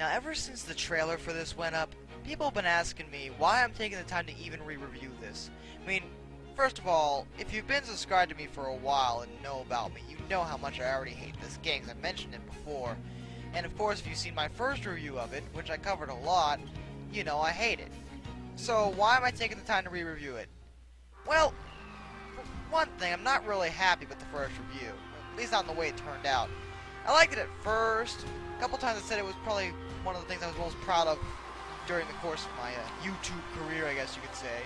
Now, ever since the trailer for this went up, people have been asking me why I'm taking the time to even re-review this. I mean, first of all, if you've been subscribed to me for a while and know about me, you know how much I already hate this game, 'cause I mentioned it before. And of course, if you've seen my first review of it, which I covered a lot, you know I hate it. So why am I taking the time to re-review it? Well, for one thing, I'm not really happy with the first review. At least not in the way it turned out. I liked it at first. A couple times I said it was probably one of the things I was most proud of during the course of my YouTube career, I guess you could say.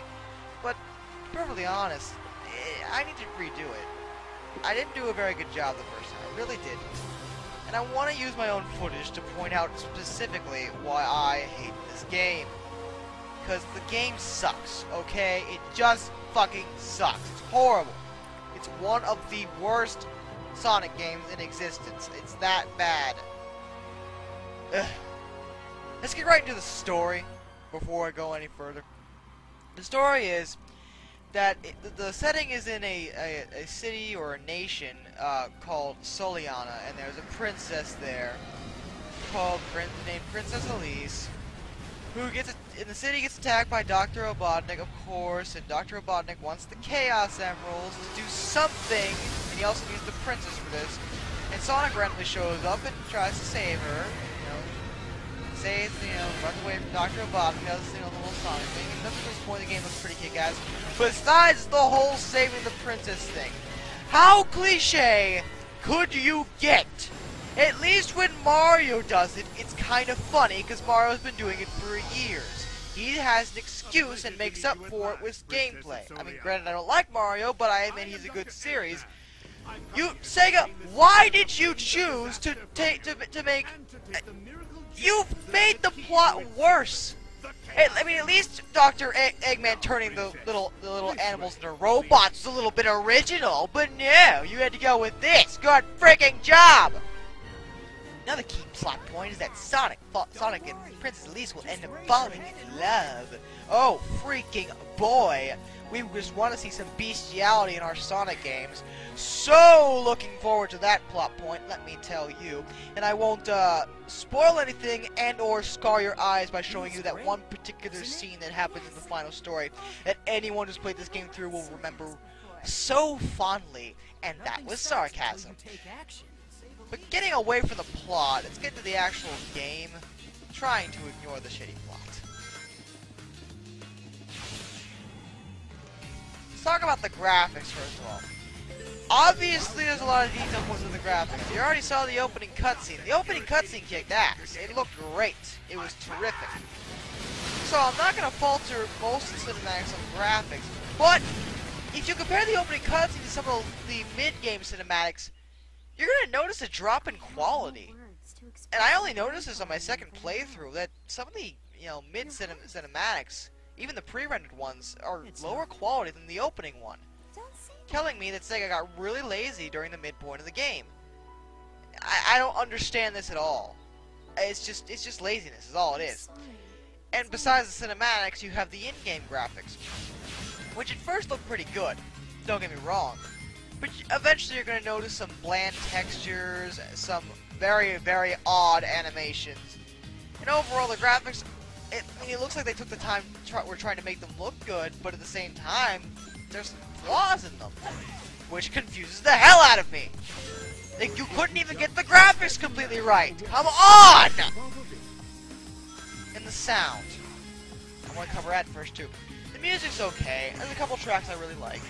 But, to be perfectly honest, I need to redo it. I didn't do a very good job the first time. I really didn't. And I want to use my own footage to point out specifically why I hate this game. Because the game sucks, okay? It just fucking sucks. It's horrible. It's one of the worst Sonic games in existence. It's that bad. Ugh. Let's get right into the story before I go any further. The story is that the setting is in a city or a nation called Soliana, and there's a princess there named Princess Elise, who gets in the city gets attacked by Dr. Robotnik, of course, and Dr. Robotnik wants the Chaos Emeralds to do something, and he also needs the princess for this. And Sonic randomly shows up and tries to save her, runs away from Dr. Robotnik, does, the little Sonic thing, and up to this point the game looks pretty kick-ass. Besides the whole saving the princess thing. How cliche could you get? At least when Mario does it, it's kind of funny, because Mario's been doing it for years. He has an excuse and makes up for it with gameplay. I mean, granted, I don't like Mario, but I admit he's a good series. Sega, why did you choose to make... You've made the plot worse! I mean, at least Dr. Eggman turning the little animals into robots is a little bit original, but no, you had to go with this. Good freaking job! Another key plot point is that Sonic and Princess Elise will end up falling in love. Oh, freaking boy! We just want to see some bestiality in our Sonic games. So looking forward to that plot point, let me tell you. And I won't spoil anything and or scar your eyes by showing you that one particular scene that happens in the final story that anyone who's played this game through will remember so fondly, and that was sarcasm. But getting away from the plot, let's get to the actual game, trying to ignore the shitty plot. Let's talk about the graphics first of all. Obviously there's a lot of detail put into the graphics. You already saw the opening cutscene. The opening cutscene kicked ass. It looked great. It was terrific. So I'm not going to falter most of the cinematics on graphics, but if you compare the opening cutscene to some of the mid-game cinematics, you're going to notice a drop in quality. And I only noticed this on my second playthrough, that some of the, mid-cinematics, even the pre-rendered ones, are lower quality than the opening one. Telling me that Sega got really lazy during the midpoint of the game. I don't understand this at all. It's just laziness is all it is. And besides the cinematics, you have the in-game graphics, which at first look pretty good, don't get me wrong. But eventually you're going to notice some bland textures, some very, very odd animations. And overall, the graphics, it looks like they took the time, we're trying to make them look good, but at the same time, there's flaws in them, which confuses the hell out of me. Like, you couldn't even get the graphics completely right. Come on! And the sound. I want to cover that first, too. The music's okay. There's a couple tracks I really like.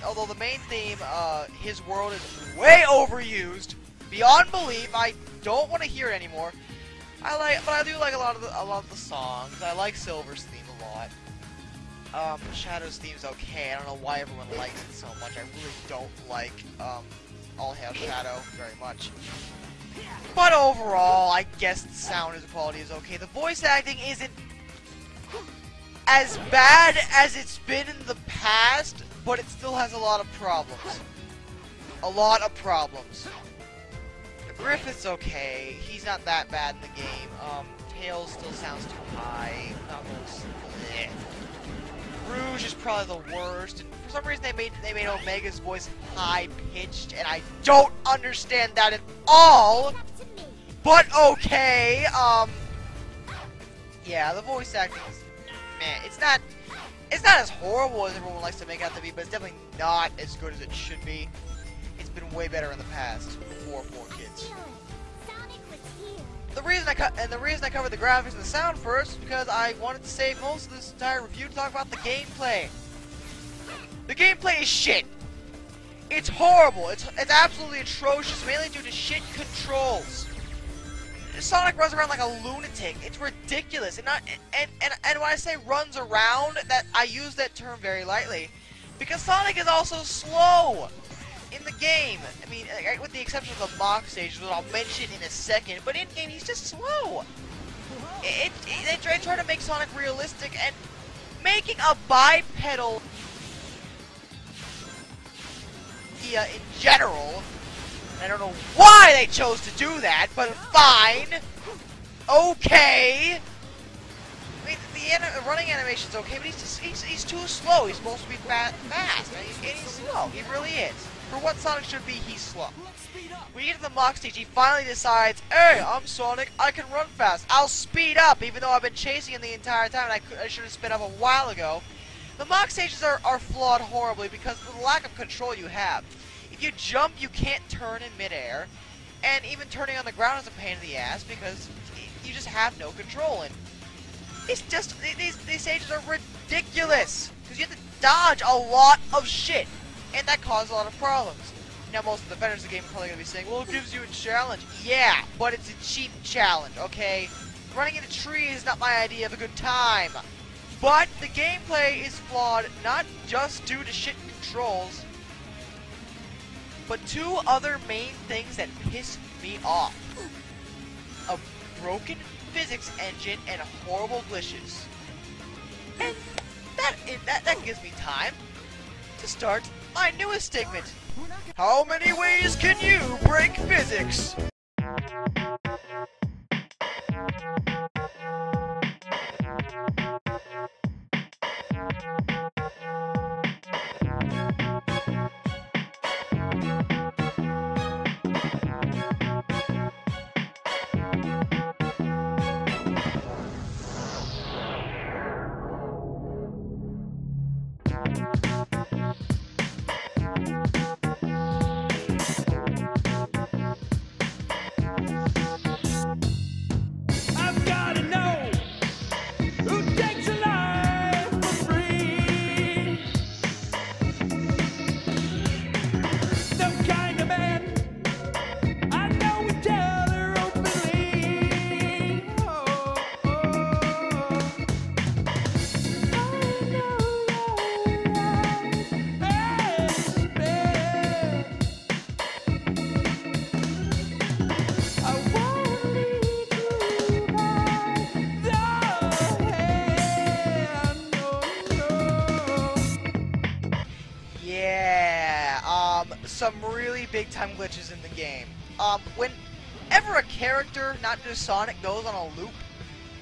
Although the main theme, His World, is way overused, beyond belief. I don't want to hear it anymore. But I do like a lot of the songs. I like Silver's theme a lot. Shadow's theme's okay. I don't know why everyone likes it so much. I really don't like All Hail Shadow very much. But overall, I guess the sound quality is okay. The voice acting isn't as bad as it's been in the past, but it still has a lot of problems. Griffith's okay. He's not that bad in the game. Tails still sounds too high. Rouge is probably the worst. And for some reason, they made Omega's voice high pitched, and I don't understand that at all. But okay, yeah, the voice acting is, man, it's not as horrible as everyone likes to make it out to be, but it's definitely not as good as it should be. It's been way better in the past, before 4Kids. The reason I covered the graphics and the sound first is because I wanted to save most of this entire review to talk about the gameplay. The gameplay is shit. It's horrible. It's absolutely atrocious, mainly due to shit controls. Sonic runs around like a lunatic. It's ridiculous. And when I say runs around, that I use that term very lightly, because Sonic is also slow in the game. I mean, with the exception of the mock stage, which I'll mention in a second, but in game he's just slow. They try to make Sonic realistic, and making a bipedal in general, I don't know why they chose to do that, but fine. Okay. I mean, the running animation's okay, but he's too slow. He's supposed to be fast, and he's slow. He really is. For what Sonic should be, he's slow. When you get to the mock stage, he finally decides, hey, I'm Sonic, I can run fast. I'll speed up, even though I've been chasing him the entire time, and I should have sped up a while ago. The mock stages are flawed horribly because of the lack of control you have. If you jump, you can't turn in midair, and even turning on the ground is a pain in the ass because you just have no control. And it's just, these stages are ridiculous because you have to dodge a lot of shit, and that causes a lot of problems. Now, most of the vendors of the game are probably going to be saying, well, it gives you a challenge. Yeah, but it's a cheap challenge, okay? Running into trees is not my idea of a good time. But the gameplay is flawed, not just due to shit controls, but two other main things that piss me off. A broken physics engine and horrible glitches. And that gives me time to start my newest segment. How many ways can you break physics? Some really big time glitches in the game. Whenever a character, not just Sonic, goes on a loop,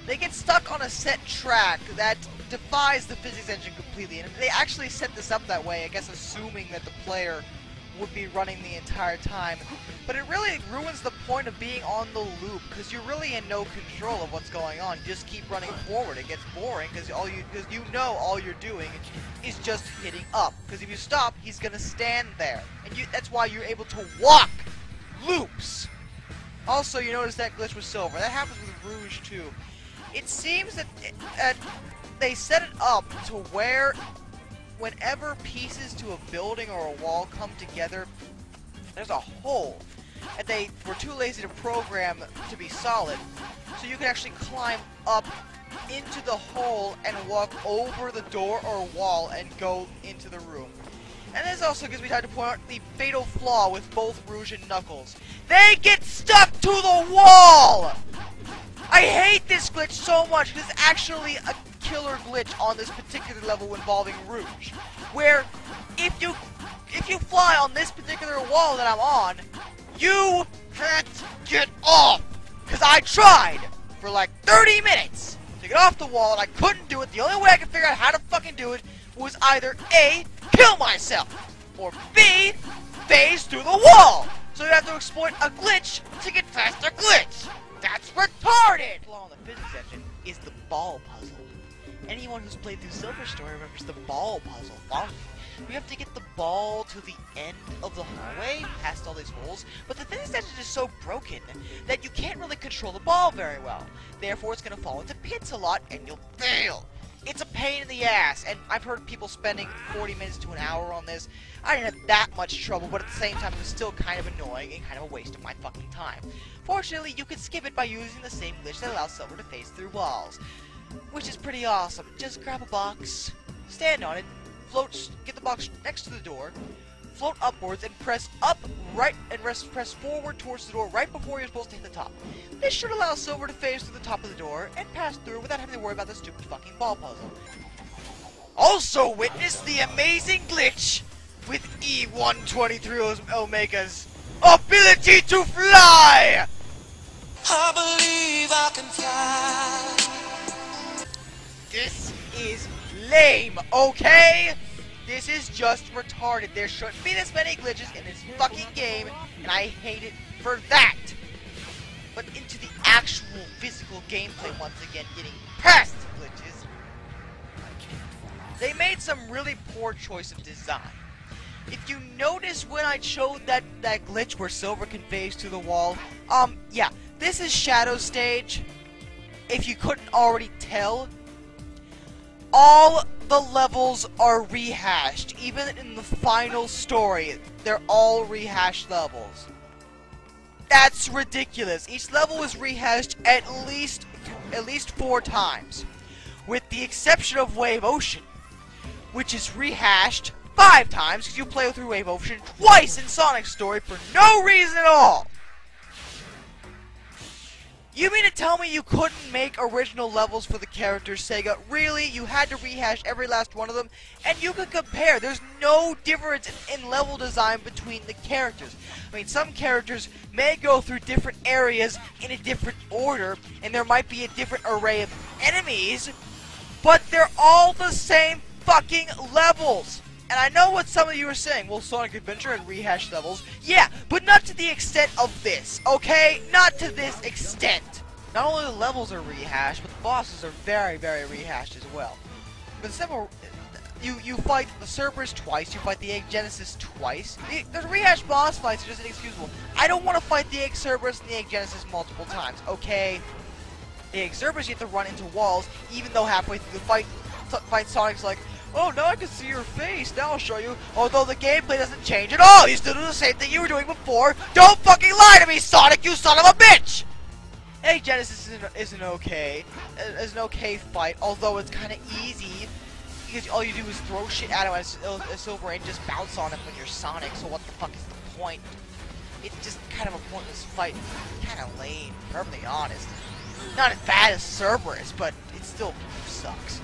they get stuck on a set track that defies the physics engine completely. And they actually set this up that way, I guess assuming that the player would be running the entire time. But it really ruins the point of being on the loop, because you're really in no control of what's going on. You just keep running forward. It gets boring, because you know all you're doing is just hitting up. Because if you stop, he's gonna stand there. And that's why you're able to walk loops. Also, you notice that glitch with Silver. That happens with Rouge too. It seems that they set it up to where whenever pieces to a building or a wall come together, there's a hole. And they were too lazy to program to be solid, so you can actually climb up into the hole and walk over the door or wall and go into the room. And this also gives me time to point out the fatal flaw with both Rouge and Knuckles. They get stuck to the wall! I hate this glitch so much because it's actually a killer glitch on this particular level involving Rouge, where if you fly on this particular wall that I'm on, you can't get off! Because I tried for like 30 minutes to get off the wall and I couldn't do it. The only way I could figure out how to fucking do it was either A, kill myself, or B, phase through the wall. so you have to exploit a glitch to get past a glitch! That's retarded! The flaw in the physics engine is the ball puzzle. Anyone who's played through Silver Story remembers the ball puzzle fondly. We have to get the ball to the end of the hallway, past all these holes, but the physics engine is so broken that you can't really control the ball very well. Therefore, it's going to fall into pits a lot, and you'll fail. It's a pain in the ass, and I've heard people spending 40 minutes to an hour on this. I didn't have that much trouble, but at the same time, it was still kind of annoying and kind of a waste of my fucking time. Fortunately, you can skip it by using the same glitch that allows Silver to phase through walls, which is pretty awesome. Just grab a box, stand on it, float, get the box next to the door, float upwards, and press up, right, and press forward towards the door right before you're supposed to hit the top. This should allow Silver to phase through the top of the door and pass through without having to worry about the stupid fucking ball puzzle. Also witness the amazing glitch with E123 Omega's ability to fly! I believe I can fly. This is lame, okay? This is just retarded. There shouldn't be this many glitches in this fucking game, and I hate it for that. But into the actual physical gameplay once again, getting past the glitches. They made some really poor choice of design. If you notice when I showed that glitch where Silver can phase through the wall, yeah, this is Shadow Stage. If you couldn't already tell, all the levels are rehashed. Even in the final story, they're all rehashed levels. That's ridiculous. Each level is rehashed at least 4 times, with the exception of Wave Ocean, which is rehashed 5 times because you play through Wave Ocean twice in Sonic's story for no reason at all. You mean to tell me you couldn't make original levels for the characters, Sega? Really? You had to rehash every last one of them? And you could compare. There's no difference in level design between the characters. I mean, some characters may go through different areas in a different order, and there might be a different array of enemies, but they're all the same fucking levels. And I know what some of you are saying. Well, Sonic Adventure had rehashed levels. Yeah, but not to the extent of this, okay? Not to this extent. Not only the levels are rehashed, but the bosses are very, very rehashed as well. But simple, you fight the Cerberus twice, you fight the Egg Genesis twice. The rehashed boss fights are just inexcusable. I don't want to fight the Egg Cerberus and the Egg Genesis multiple times, okay? The Egg Cerberus, you have to run into walls, even though halfway through the fight Sonic's like, oh, now I can see your face. Now I'll show you. Although the gameplay doesn't change at all. You still do the same thing you were doing before. Don't fucking lie to me, Sonic, you son of a bitch! Egg Genesis is an okay fight, although it's kind of easy because all you do is throw shit at him as Silver and just bounce on him when you're Sonic. So what the fuck is the point? It's just kind of a pointless fight. Kind of lame, perfectly honest. Not as bad as Cerberus, but it still sucks.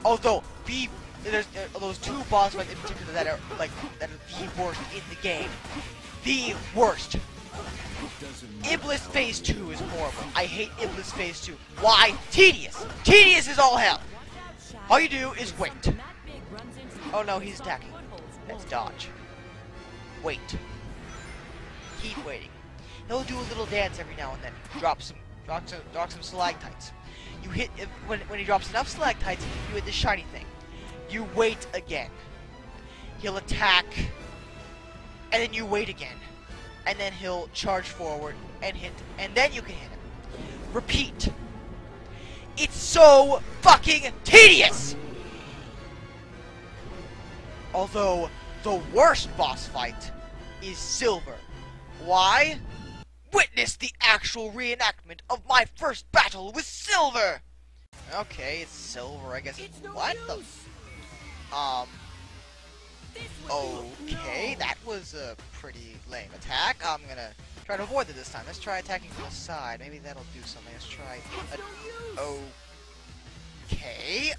Although there's those 2 boss fights in particular that are the worst in the game. The worst. Iblis Phase 2 is horrible. I hate Iblis Phase 2. Why? Tedious. Tedious is all hell. All you do is wait. Oh no, he's attacking. That's dodge. Wait. Keep waiting. He'll do a little dance every now and then. Drop some stalactites. You hit when he drops enough stalactites, you hit the shiny thing. You wait again. He'll attack, and then you wait again, and then he'll charge forward and hit, and then you can hit him. Repeat. It's so fucking tedious. Although the worst boss fight is Silver. Why? Witness the actual reenactment of my first battle with Silver! Okay, it's Silver, I guess. What the? Okay, that was a pretty lame attack. I'm gonna try to avoid it this time. Let's try attacking from the side. Maybe that'll do something. Let's try. Okay,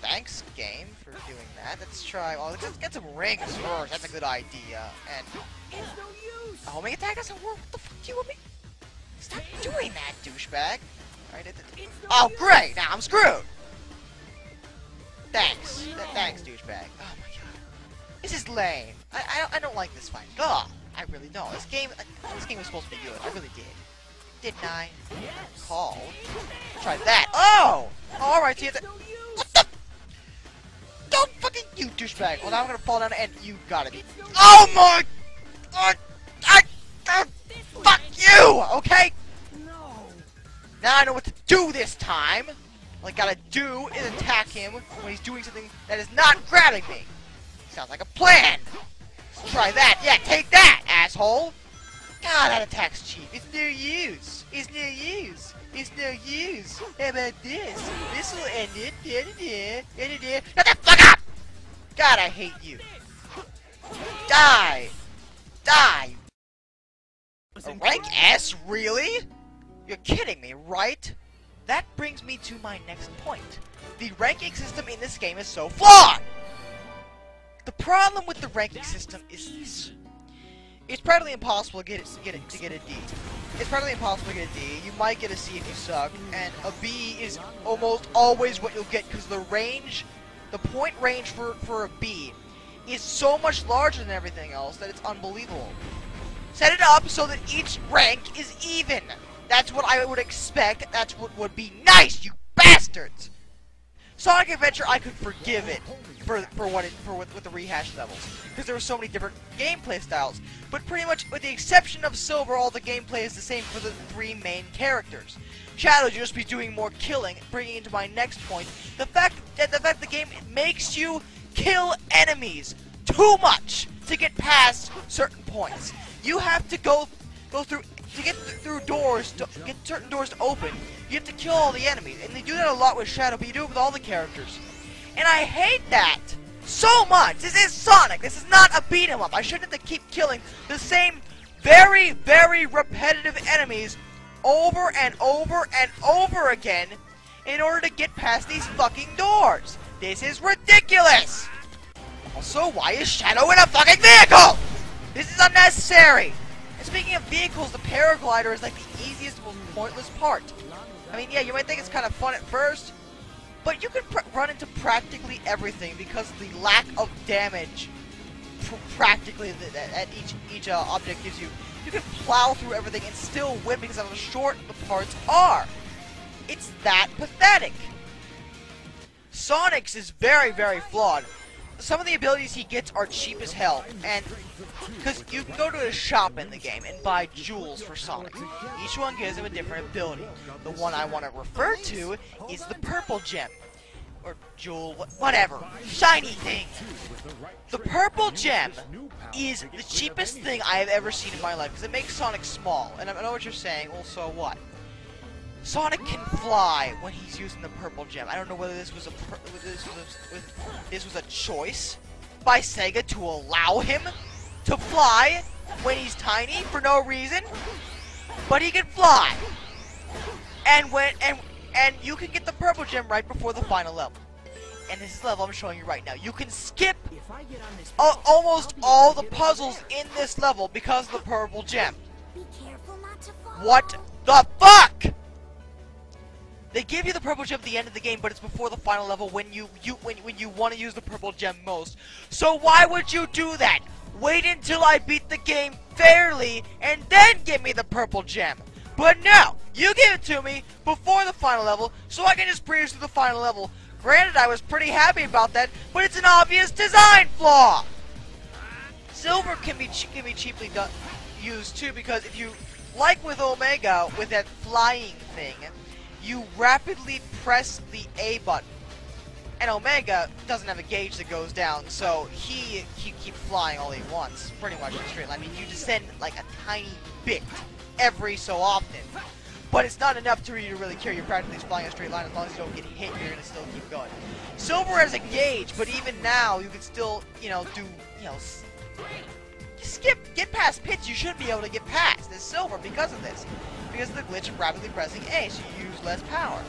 thanks, game, for doing that. Let's try. Well, let's get some rings first. That's a good idea. And a homing attack doesn't work. What the fuck do you want me? Stop doing that, douchebag. Alright, oh, great! Now I'm screwed! Thanks. Thanks, douchebag. Oh my god. This is lame. I don't like this fight. Ugh. I really don't. This game was supposed to be good. I really did. Didn't I? Paul. Try that. Oh! Alright, so you have to... What the... Don't fucking... You douchebag. Well, now I'm gonna fall down and you gotta be... Oh my... Fuck you! Okay? Now I know what to do this time. All I gotta do is attack him when he's doing something that is not grabbing me. Sounds like a plan. Let's try that. Yeah, take that, asshole. God, that attack's cheap. It's no use. It's no use. It's no use. How about this? This will end it. Shut the fuck up! God, I hate you. Die. Die. A rank S? Really? You're kidding me, right? That brings me to my next point. The ranking system in this game is so flawed! The problem with the ranking system is this. It's practically impossible to get a D. It's practically impossible to get a D. You might get a C if you suck, and a B is almost always what you'll get because the point range for a B is so much larger than everything else that it's unbelievable. Set it up so that each rank is even. That's what I would expect. That's what would be nice, you bastards. Sonic Adventure, I could forgive it with the rehashed levels because there were so many different gameplay styles. But pretty much, with the exception of Silver, all the gameplay is the same for the three main characters. Shadow, you just be doing more killing. Bringing into my next point, the fact that the game makes you kill enemies too much to get past certain points. You have to go through to get through doors to get certain doors to open. You have to kill all the enemies, and they do that a lot with Shadow, but you do it with all the characters. And I hate that so much. This is Sonic. This is not a beat 'em up. I shouldn't have to keep killing the same very, very repetitive enemies over and over and over again in order to get past these fucking doors. This is ridiculous. Also, why is Shadow in a fucking vehicle? This is unnecessary. And speaking of vehicles, the paraglider is like the easiest, most pointless part. I mean, yeah, you might think it's kind of fun at first, but you can run into practically everything because of the lack of damage practically that each object gives you. You can plow through everything and still win because of how short the parts are. It's that pathetic. Sonic's is very, very flawed. Some of the abilities he gets are cheap as hell, and because you can go to a shop in the game and buy jewels for Sonic. Each one gives him a different ability. The one I want to refer to is the purple gem. Or jewel, whatever. Shiny thing. The purple gem is the cheapest thing I have ever seen in my life because it makes Sonic small. And I know what you're saying, well, so what? Sonic can fly when he's using the purple gem. I don't know whether this was a choice by Sega to allow him to fly when he's tiny for no reason, but he can fly. And you can get the purple gem right before the final level. And this is the level I'm showing you right now. You can skip almost all the puzzles in this level because of the purple gem. What the fuck? They give you the purple gem at the end of the game, but it's before the final level when you want to use the purple gem most. So why would you do that? Wait until I beat the game fairly and then give me the purple gem. But no, you give it to me before the final level so I can just breeze through the final level. Granted, I was pretty happy about that, but it's an obvious design flaw. Silver can be cheaply used too because if you, like with Omega, with that flying thing, you rapidly press the A button. And Omega doesn't have a gauge that goes down, so he keeps flying all he wants, pretty much in a straight line. I mean, you descend like a tiny bit every so often. But it's not enough for you to really care. You're practically flying a straight line. As long as you don't get hit, you're going to still keep going. Silver has a gauge, but even now, you can still, get past pits you should be able to get past as Silver because of this. Because of the glitch of rapidly pressing A, so you use less power.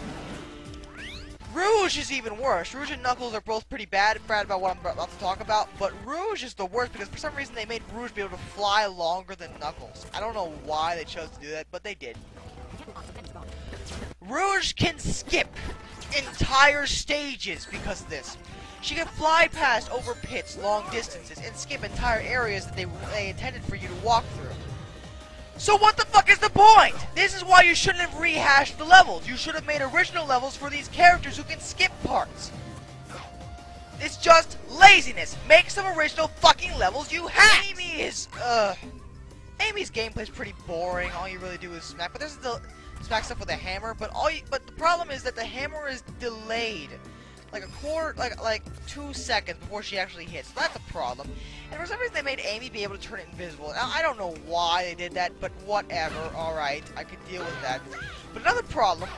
Rouge is even worse. Rouge and Knuckles are both pretty bad about what I'm about to talk about, but Rouge is the worst because for some reason they made Rouge be able to fly longer than Knuckles. I don't know why they chose to do that, but they did. Rouge can skip entire stages because of this. She can fly past over pits, long distances, and skip entire areas that they intended for you to walk through. So what the fuck is the point? This is why you shouldn't have rehashed the levels. You should have made original levels for these characters who can skip parts. It's just laziness. Make some original fucking levels, you hack! Amy's gameplay is pretty boring. All you really do is smack, but there's the smack stuff with a hammer. But the problem is that the hammer is delayed, like a quarter, like 2 seconds before she actually hits. So that's a problem. And for some reason, they made Amy be able to turn it invisible. Now, I don't know why they did that, but whatever. All right, I could deal with that. But another problem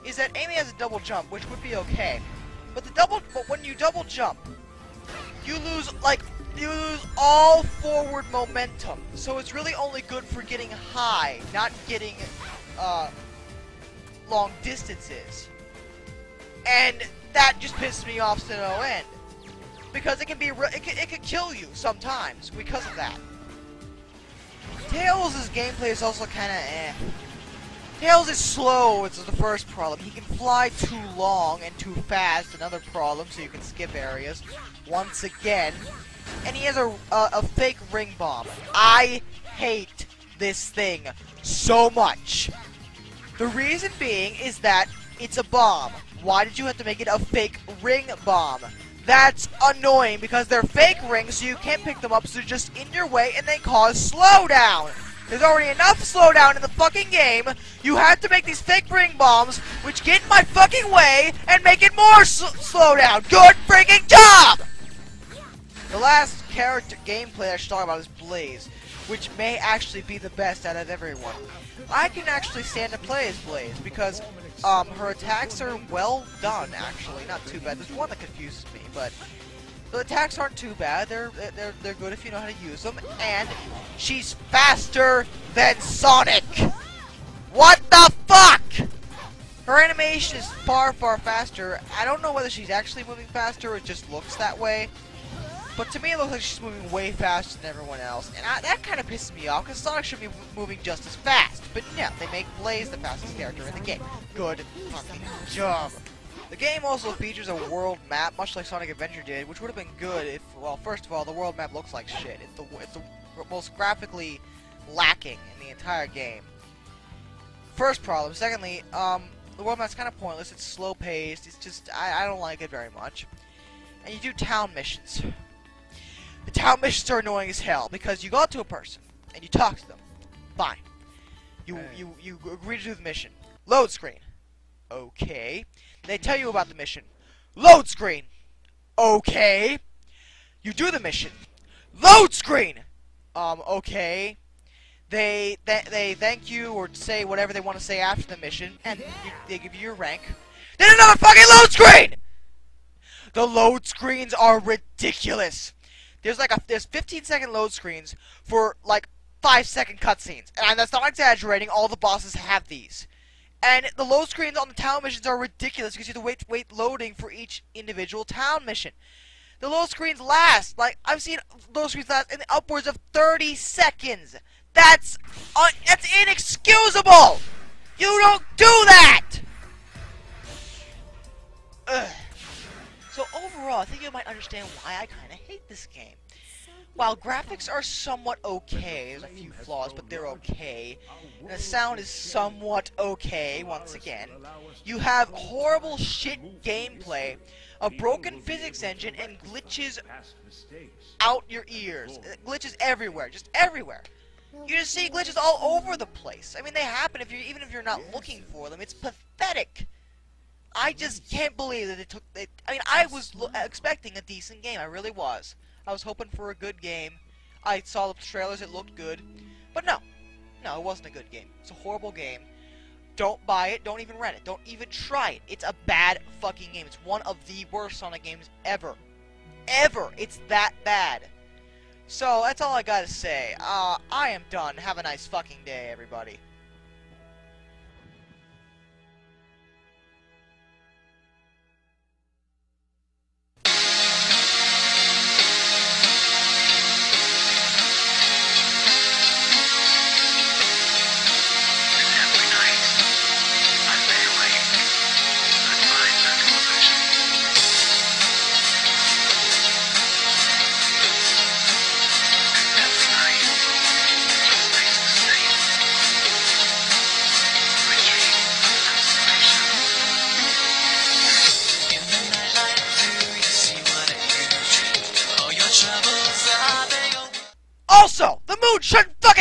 is that Amy has a double jump, which would be okay. But when you double jump, you lose all forward momentum. So it's really only good for getting high, not getting long distances. And that just pisses me off to no end, because it could kill you sometimes because of that. Tails' gameplay is also kind of eh. Tails is slow, it's the first problem. He can fly too long and too fast, another problem, so you can skip areas. Once again. And he has a fake ring bomb. I hate this thing so much. The reason being is that it's a bomb. Why did you have to make it a fake ring bomb? That's annoying because they're fake rings, so you can't pick them up, so they're just in your way and they cause slowdown. There's already enough slowdown in the fucking game. You have to make these fake ring bombs, which get in my fucking way and make it more slowdown. Good freaking job! The last character gameplay I should talk about is Blaze, which may actually be the best out of everyone. I can actually stand to play as Blaze because her attacks are well done, actually. Not too bad. There's one that confuses me, but the attacks aren't too bad. They're good if you know how to use them. And she's faster than Sonic. What the fuck? Her animation is far, far faster. I don't know whether she's actually moving faster or it just looks that way. But to me, it looks like she's moving way faster than everyone else. And that kind of pisses me off, because Sonic should be moving just as fast. But no, they make Blaze the fastest character in the game. Good fucking job. The game also features a world map, much like Sonic Adventure did, which would have been good if, well, first of all, the world map looks like shit. It's the most graphically lacking in the entire game. First problem. Secondly, the world map's kind of pointless. It's slow-paced. It's just, I don't like it very much. And you do town missions. The town missions are annoying as hell, because you go out to a person, and you talk to them. Fine. You agree to do the mission. Load screen. Okay. They tell you about the mission. Load screen. Okay. You do the mission. Load screen. Okay. They thank you or say whatever they want to say after the mission, and they give you your rank. Then another fucking load screen! The load screens are ridiculous. There's 15-second load screens for like 5-second cutscenes, and that's not exaggerating. All the bosses have these, and the load screens on the town missions are ridiculous because you have to wait loading for each individual town mission. The load screens last, like I've seen load screens last in upwards of 30 seconds. That's inexcusable. You don't do that. Ugh. So overall, I think you might understand why I kind of hate this game. While graphics are somewhat okay, there's a few flaws, but they're okay. And the sound is somewhat okay, once again. You have horrible shit gameplay, a broken physics engine, and glitches out your ears. Glitches everywhere, just everywhere. You just see glitches all over the place. I mean, they happen even if you're not looking for them. It's pathetic. I just can't believe that I mean, I was expecting a decent game. I really was. I was hoping for a good game. I saw the trailers. It looked good. But no. No, it wasn't a good game. It's a horrible game. Don't buy it. Don't even rent it. Don't even try it. It's a bad fucking game. It's one of the worst Sonic games ever. Ever. It's that bad. So, that's all I gotta say. I am done. Have a nice fucking day, everybody.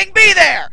fucking be there!